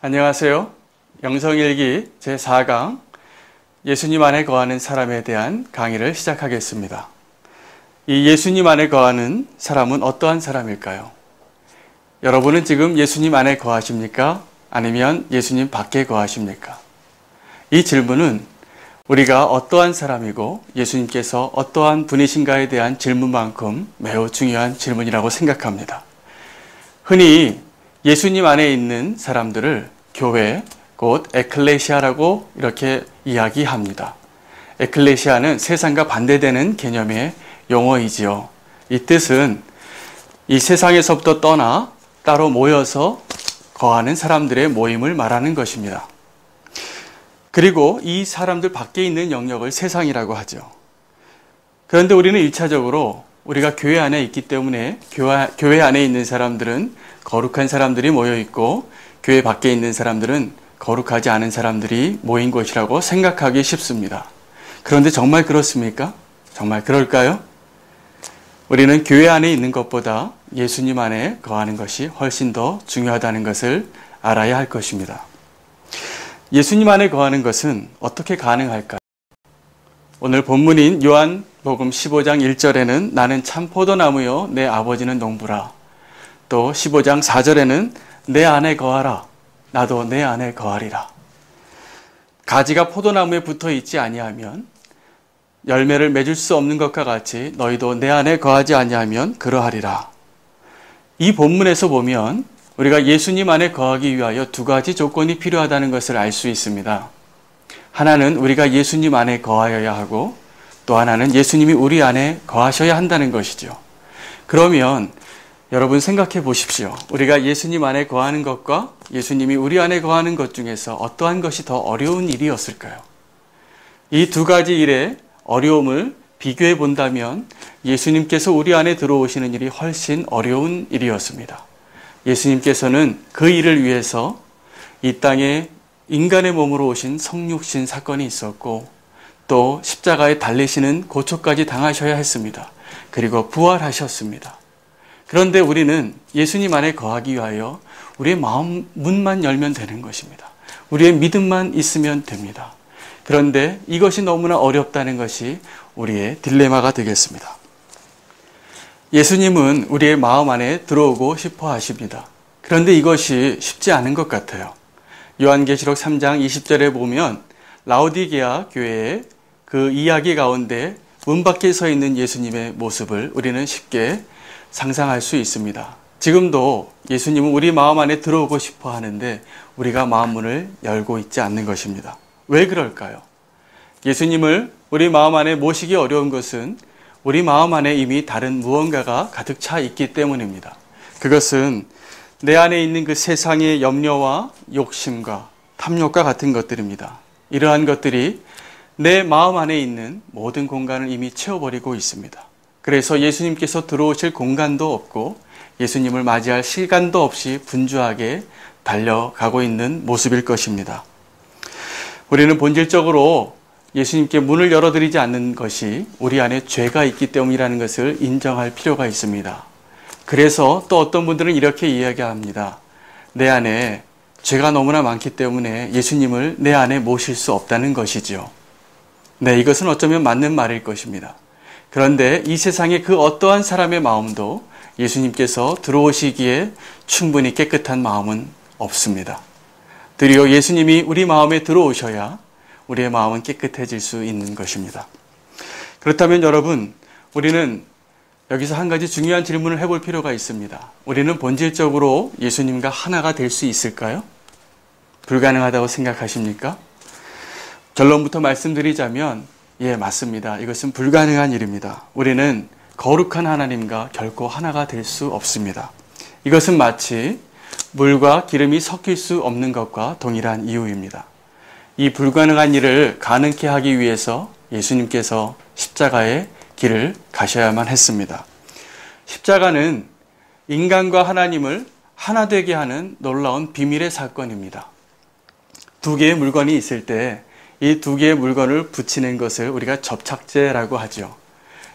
안녕하세요. 영성일기 제4강 예수님 안에 거하는 사람에 대한 강의를 시작하겠습니다. 이 예수님 안에 거하는 사람은 어떠한 사람일까요? 여러분은 지금 예수님 안에 거하십니까? 아니면 예수님 밖에 거하십니까? 이 질문은 우리가 어떠한 사람이고 예수님께서 어떠한 분이신가에 대한 질문만큼 매우 중요한 질문이라고 생각합니다. 흔히 예수님 안에 있는 사람들을 교회, 곧 에클레시아라고 이렇게 이야기합니다. 에클레시아는 세상과 반대되는 개념의 용어이지요. 이 뜻은 이 세상에서부터 떠나 따로 모여서 거하는 사람들의 모임을 말하는 것입니다. 그리고 이 사람들 밖에 있는 영역을 세상이라고 하죠. 그런데 우리는 1차적으로 우리가 교회 안에 있기 때문에 교회 안에 있는 사람들은 거룩한 사람들이 모여 있고 교회 밖에 있는 사람들은 거룩하지 않은 사람들이 모인 곳이라고 생각하기 쉽습니다. 그런데 정말 그렇습니까? 정말 그럴까요? 우리는 교회 안에 있는 것보다 예수님 안에 거하는 것이 훨씬 더 중요하다는 것을 알아야 할 것입니다. 예수님 안에 거하는 것은 어떻게 가능할까요? 오늘 본문인 요한복음 15장 1절에는 나는 참 포도나무요 내 아버지는 농부라. 또 15장 4절에는 내 안에 거하라. 나도 내 안에 거하리라. 가지가 포도나무에 붙어 있지 아니하면 열매를 맺을 수 없는 것과 같이 너희도 내 안에 거하지 아니하면 그러하리라. 이 본문에서 보면 우리가 예수님 안에 거하기 위하여 두 가지 조건이 필요하다는 것을 알 수 있습니다. 하나는 우리가 예수님 안에 거하여야 하고 또 하나는 예수님이 우리 안에 거하셔야 한다는 것이죠. 그러면 여러분 생각해 보십시오. 우리가 예수님 안에 거하는 것과 예수님이 우리 안에 거하는 것 중에서 어떠한 것이 더 어려운 일이었을까요? 이 두 가지 일의 어려움을 비교해 본다면 예수님께서 우리 안에 들어오시는 일이 훨씬 어려운 일이었습니다. 예수님께서는 그 일을 위해서 이 땅에 인간의 몸으로 오신 성육신 사건이 있었고 또 십자가에 달리시는 고초까지 당하셔야 했습니다. 그리고 부활하셨습니다. 그런데 우리는 예수님 안에 거하기 위하여 우리의 마음 문만 열면 되는 것입니다. 우리의 믿음만 있으면 됩니다. 그런데 이것이 너무나 어렵다는 것이 우리의 딜레마가 되겠습니다. 예수님은 우리의 마음 안에 들어오고 싶어 하십니다. 그런데 이것이 쉽지 않은 것 같아요. 요한계시록 3장 20절에 보면 라오디게아 교회의 그 이야기 가운데 문 밖에 서 있는 예수님의 모습을 우리는 쉽게 상상할 수 있습니다. 지금도 예수님은 우리 마음 안에 들어오고 싶어 하는데 우리가 마음문을 열고 있지 않는 것입니다. 왜 그럴까요? 예수님을 우리 마음 안에 모시기 어려운 것은 우리 마음 안에 이미 다른 무언가가 가득 차 있기 때문입니다. 그것은 내 안에 있는 그 세상의 염려와 욕심과 탐욕과 같은 것들입니다. 이러한 것들이 내 마음 안에 있는 모든 공간을 이미 채워버리고 있습니다. 그래서 예수님께서 들어오실 공간도 없고 예수님을 맞이할 시간도 없이 분주하게 달려가고 있는 모습일 것입니다. 우리는 본질적으로 예수님께 문을 열어드리지 않는 것이 우리 안에 죄가 있기 때문이라는 것을 인정할 필요가 있습니다. 그래서 또 어떤 분들은 이렇게 이야기합니다. 내 안에 죄가 너무나 많기 때문에 예수님을 내 안에 모실 수 없다는 것이죠. 네, 이것은 어쩌면 맞는 말일 것입니다. 그런데 이 세상의 그 어떠한 사람의 마음도 예수님께서 들어오시기에 충분히 깨끗한 마음은 없습니다. 드디어 예수님이 우리 마음에 들어오셔야 우리의 마음은 깨끗해질 수 있는 것입니다. 그렇다면 여러분, 우리는 여기서 한 가지 중요한 질문을 해볼 필요가 있습니다. 우리는 본질적으로 예수님과 하나가 될 수 있을까요? 불가능하다고 생각하십니까? 결론부터 말씀드리자면 예, 맞습니다. 이것은 불가능한 일입니다. 우리는 거룩한 하나님과 결코 하나가 될 수 없습니다. 이것은 마치 물과 기름이 섞일 수 없는 것과 동일한 이유입니다. 이 불가능한 일을 가능케 하기 위해서 예수님께서 십자가의 길을 가셔야만 했습니다. 십자가는 인간과 하나님을 하나 되게 하는 놀라운 비밀의 사건입니다. 두 개의 물건이 있을 때 이 두 개의 물건을 붙이는 것을 우리가 접착제라고 하죠.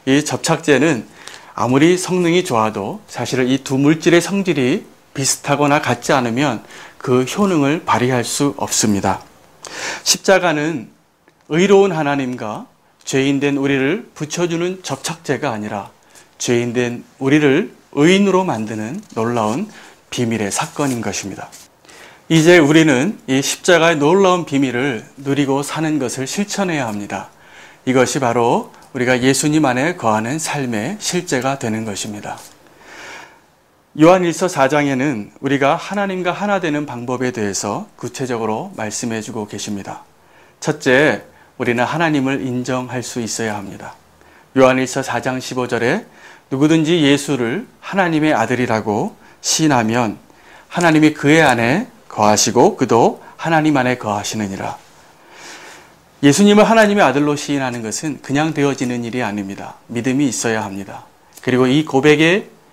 이 접착제는 아무리 성능이 좋아도 사실은 이 두 물질의 성질이 비슷하거나 같지 않으면 그 효능을 발휘할 수 없습니다. 십자가는 의로운 하나님과 죄인된 우리를 붙여주는 접착제가 아니라 죄인된 우리를 의인으로 만드는 놀라운 비밀의 사건인 것입니다. 이제 우리는 이 십자가의 놀라운 비밀을 누리고 사는 것을 실천해야 합니다. 이것이 바로 우리가 예수님 안에 거하는 삶의 실제가 되는 것입니다. 요한일서 4장에는 우리가 하나님과 하나 되는 방법에 대해서 구체적으로 말씀해 주고 계십니다. 첫째, 우리는 하나님을 인정할 수 있어야 합니다. 요한일서 4장 15절에 누구든지 예수를 하나님의 아들이라고 시인하면 하나님이 그의 안에 거하시고 그도 하나님 안에 거하시느니라. 예수님을 하나님의 아들로 시인하는 것은 그냥 되어지는 일이 아닙니다. 믿음이 있어야 합니다. 그리고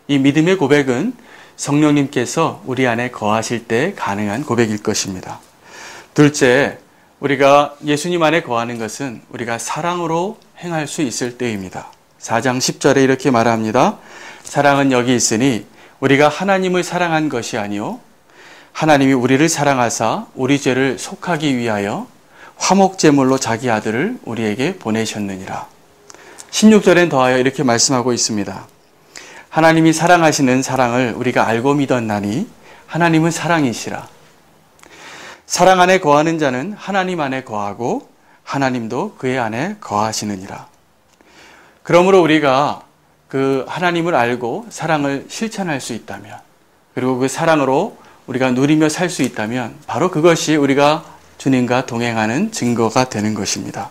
이 믿음의 고백은 성령님께서 우리 안에 거하실 때 가능한 고백일 것입니다. 둘째, 우리가 예수님 안에 거하는 것은 우리가 사랑으로 행할 수 있을 때입니다. 4장 10절에 이렇게 말합니다. 사랑은 여기 있으니 우리가 하나님을 사랑한 것이 아니요 하나님이 우리를 사랑하사 우리 죄를 속하기 위하여 화목제물로 자기 아들을 우리에게 보내셨느니라. 16절엔 더하여 이렇게 말씀하고 있습니다. 하나님이 사랑하시는 사랑을 우리가 알고 믿었나니 하나님은 사랑이시라. 사랑 안에 거하는 자는 하나님 안에 거하고 하나님도 그의 안에 거하시느니라. 그러므로 우리가 그 하나님을 알고 사랑을 실천할 수 있다면, 그리고 그 사랑으로 우리가 누리며 살 수 있다면 바로 그것이 우리가 주님과 동행하는 증거가 되는 것입니다.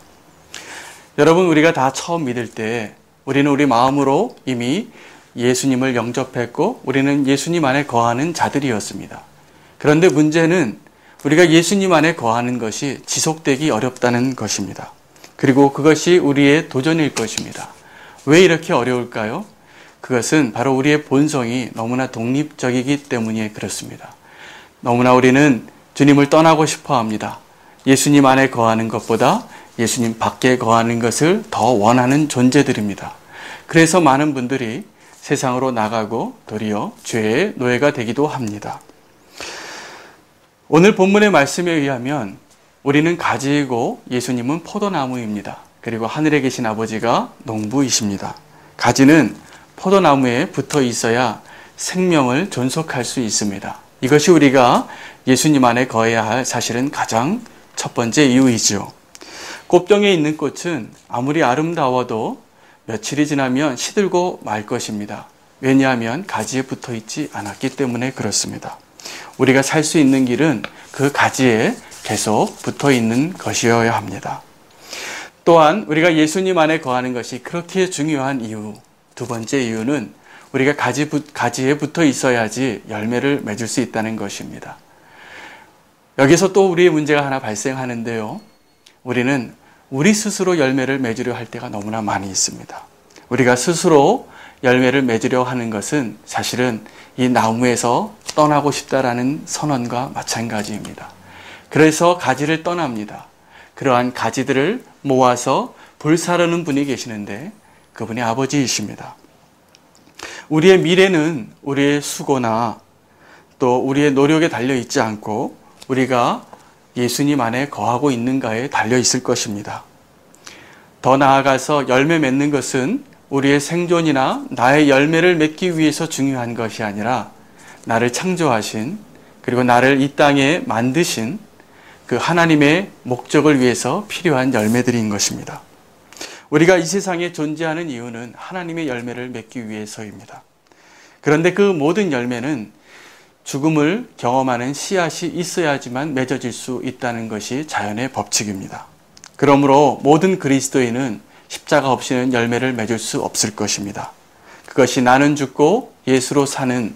여러분, 우리가 다 처음 믿을 때 우리는 우리 마음으로 이미 예수님을 영접했고 우리는 예수님 안에 거하는 자들이었습니다. 그런데 문제는 우리가 예수님 안에 거하는 것이 지속되기 어렵다는 것입니다. 그리고 그것이 우리의 도전일 것입니다. 왜 이렇게 어려울까요? 그것은 바로 우리의 본성이 너무나 독립적이기 때문에 그렇습니다. 너무나 우리는 주님을 떠나고 싶어 합니다. 예수님 안에 거하는 것보다 예수님 밖에 거하는 것을 더 원하는 존재들입니다. 그래서 많은 분들이 세상으로 나가고 도리어 죄의 노예가 되기도 합니다. 오늘 본문의 말씀에 의하면 우리는 가지이고 예수님은 포도나무입니다. 그리고 하늘에 계신 아버지가 농부이십니다. 가지는 포도나무에 붙어 있어야 생명을 존속할 수 있습니다. 이것이 우리가 예수님 안에 거해야 할 사실은 가장 첫 번째 이유이죠. 꽃병에 있는 꽃은 아무리 아름다워도 며칠이 지나면 시들고 말 것입니다. 왜냐하면 가지에 붙어 있지 않았기 때문에 그렇습니다. 우리가 살 수 있는 길은 그 가지에 계속 붙어 있는 것이어야 합니다. 또한 우리가 예수님 안에 거하는 것이 그렇게 중요한 이유, 두 번째 이유는 우리가 가지에 붙어 있어야지 열매를 맺을 수 있다는 것입니다. 여기서 또 우리의 문제가 하나 발생하는데요. 우리는 우리 스스로 열매를 맺으려 할 때가 너무나 많이 있습니다. 우리가 스스로 열매를 맺으려 하는 것은 사실은 이 나무에서 떠나고 싶다라는 선언과 마찬가지입니다. 그래서 가지를 떠납니다. 그러한 가지들을 모아서 불사르는 분이 계시는데 그분이 아버지이십니다. 우리의 미래는 우리의 수고나 또 우리의 노력에 달려 있지 않고 우리가 예수님 안에 거하고 있는가에 달려 있을 것입니다. 더 나아가서 열매 맺는 것은 우리의 생존이나 나의 열매를 맺기 위해서 중요한 것이 아니라 나를 창조하신 그리고 나를 이 땅에 만드신 그 하나님의 목적을 위해서 필요한 열매들인 것입니다. 우리가 이 세상에 존재하는 이유는 하나님의 열매를 맺기 위해서입니다. 그런데 그 모든 열매는 죽음을 경험하는 씨앗이 있어야지만 맺어질 수 있다는 것이 자연의 법칙입니다. 그러므로 모든 그리스도인은 십자가 없이는 열매를 맺을 수 없을 것입니다. 그것이 나는 죽고 예수로 사는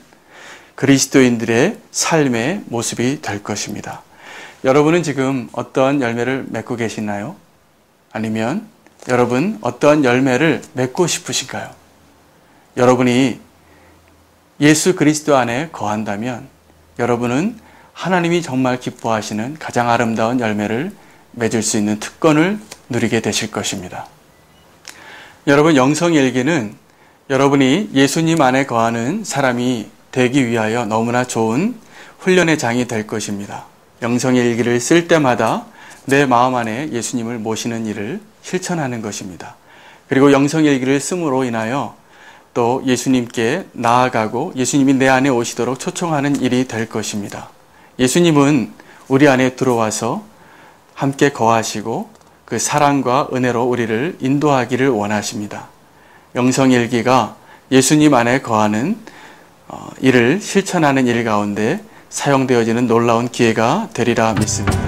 그리스도인들의 삶의 모습이 될 것입니다. 여러분은 지금 어떠한 열매를 맺고 계시나요? 아니면 여러분 어떠한 열매를 맺고 싶으신가요? 여러분이 예수 그리스도 안에 거한다면 여러분은 하나님이 정말 기뻐하시는 가장 아름다운 열매를 맺을 수 있는 특권을 누리게 되실 것입니다. 여러분, 영성일기는 여러분이 예수님 안에 거하는 사람이 되기 위하여 너무나 좋은 훈련의 장이 될 것입니다. 영성일기를 쓸 때마다 내 마음 안에 예수님을 모시는 일을 실천하는 것입니다. 그리고 영성일기를 씀으로 인하여 또 예수님께 나아가고 예수님이 내 안에 오시도록 초청하는 일이 될 것입니다. 예수님은 우리 안에 들어와서 함께 거하시고 그 사랑과 은혜로 우리를 인도하기를 원하십니다. 영성일기가 예수님 안에 거하는 이를 실천하는 일 가운데 사용되어지는 놀라운 기회가 되리라 믿습니다.